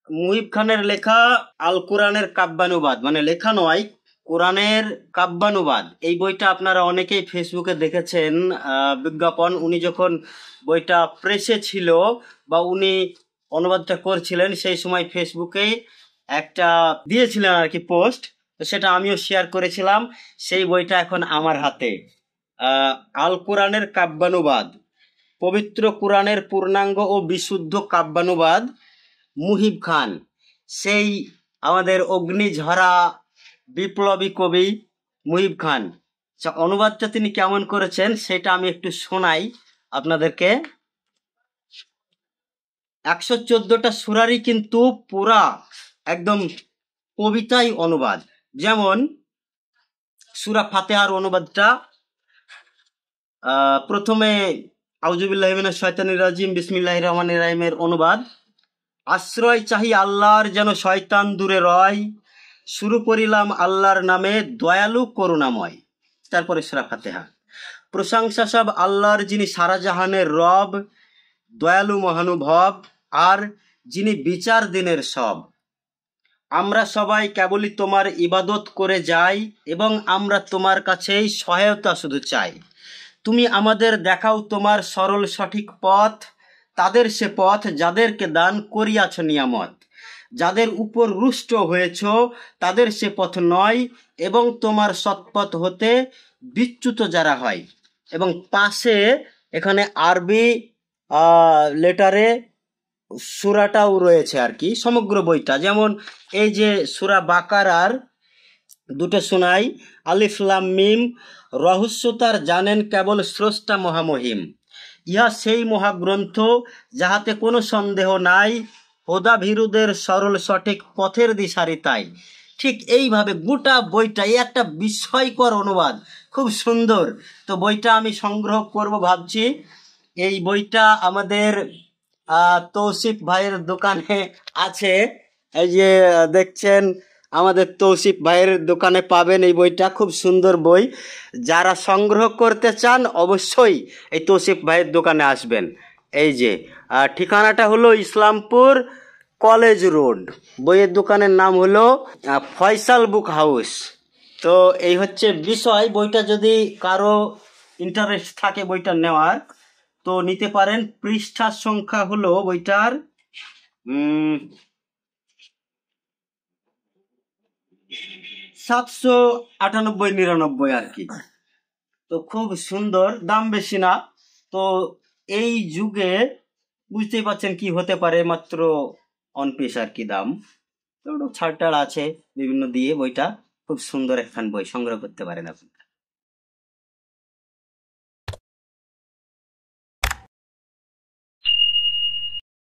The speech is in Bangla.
মুহিব খানের লেখা আল কোরআনের কাব্যানুবাদ, মানে লেখা নয়, কোরআনের কাব্যানুবাদ। এই বইটা আপনারা অনেকেই ফেসবুকে দেখেছেন বিজ্ঞাপন। উনি যখন বইটা প্রেসে ছিল বা উনি অনুবাদটা করছিলেন, সেই সময় ফেসবুকে একটা দিয়েছিলেন আর কি পোস্ট, তো সেটা আমিও শেয়ার করেছিলাম। সেই বইটা এখন আমার হাতে, আল কোরআনের কাব্যানুবাদ, পবিত্র কোরআনের পূর্ণাঙ্গ ও বিশুদ্ধ কাব্যানুবাদ, মুহিব খান, সেই আমাদের অগ্নিঝরা বিপ্লবী কবি মুহিব খান। অনুবাদটা তিনি কেমন করেছেন সেটা আমি একটু শোনাই আপনাদেরকে। 114টা সূরারই কিন্তু পুরা একদম কবিতাই অনুবাদ। যেমন সূরা ফাতিহার অনুবাদটা, প্রথমে আউযুবিল্লাহি মিনাশ শাইতানির রাজিম বিসমিল্লাহির রহমানির রহিমের অনুবাদ, আশ্রয় চাহি আল্লাহর যেন শয়তান দূরে রয়, শুরু করিলাম আল্লাহর নামে দয়ালু করুণাময়। তারপরে সূরা ফাতিহা, প্রশংসা সব আল্লাহর যিনি সারা জাহানের রব, দয়ালু মহানুভব, আর যিনি বিচার দিনের সব। আমরা সবাই কেবলই তোমার ইবাদত করে যাই এবং আমরা তোমার কাছেই সহায়তা শুধু চাই। তুমি আমাদের দেখাও তোমার সরল সঠিক পথ, তাদের সে পথ যাদেরকে দান করিয়াছ নিয়ামত। যাদের উপর রুষ্ট হয়েছ তাদের সে পথ নয়, এবং তোমার সৎপথ হতে বিচ্যুত যারা হয়। এবং পাশে এখানে আরবি লেটারে সূরাটাও রয়েছে আর কি, সমগ্র বইটা। যেমন এই যে সূরা বাকারার দুটো শোনাই, আলিফ লাম মিম, রহস্য তার জানেন কেবল স্রষ্টা মহামহিম। ইহা সেই মহাগ্রন্থ যাহাতে কোনো সন্দেহ নাই, হোদা ভীরুদের সরল সঠিক পথের দিশারি তাই। ঠিক এইভাবে গোটা বইটা, এই একটা বিস্ময়কর অনুবাদ, খুব সুন্দর। তো বইটা আমি সংগ্রহ করব ভাবছি। এই বইটা আমাদের তৌসিফ ভাইয়ের দোকানে আছে। এই যে দেখছেন, আমাদের তৌসিফ ভাইয়ের দোকানে পাবেন এই বইটা, খুব সুন্দর বই। যারা সংগ্রহ করতে চান অবশ্যই এই তৌসিফ ভাইয়ের দোকানে আসবেন। এই যে ঠিকানাটা হলো ইসলামপুর কলেজ রোড, বইয়ের দোকানের নাম হলো ফয়সাল বুক হাউস। তো এই হচ্ছে বিষয়। বইটা যদি কারো ইন্টারেস্ট থাকে বইটা নেওয়ার, তো নিতে পারেন। পৃষ্ঠার সংখ্যা হলো বইটার 798-99 আর কি। তো খুব সুন্দর, দাম বেশি না। তো এই যুগে বুঝতেই পারছেন কি হতে পারে, মাত্র অন পিস আর কি দাম। তো ছাড় টাড় আছে বিভিন্ন দিয়ে। বইটা খুব সুন্দর একখান বই, সংগ্রহ করতে পারেন আপনারা।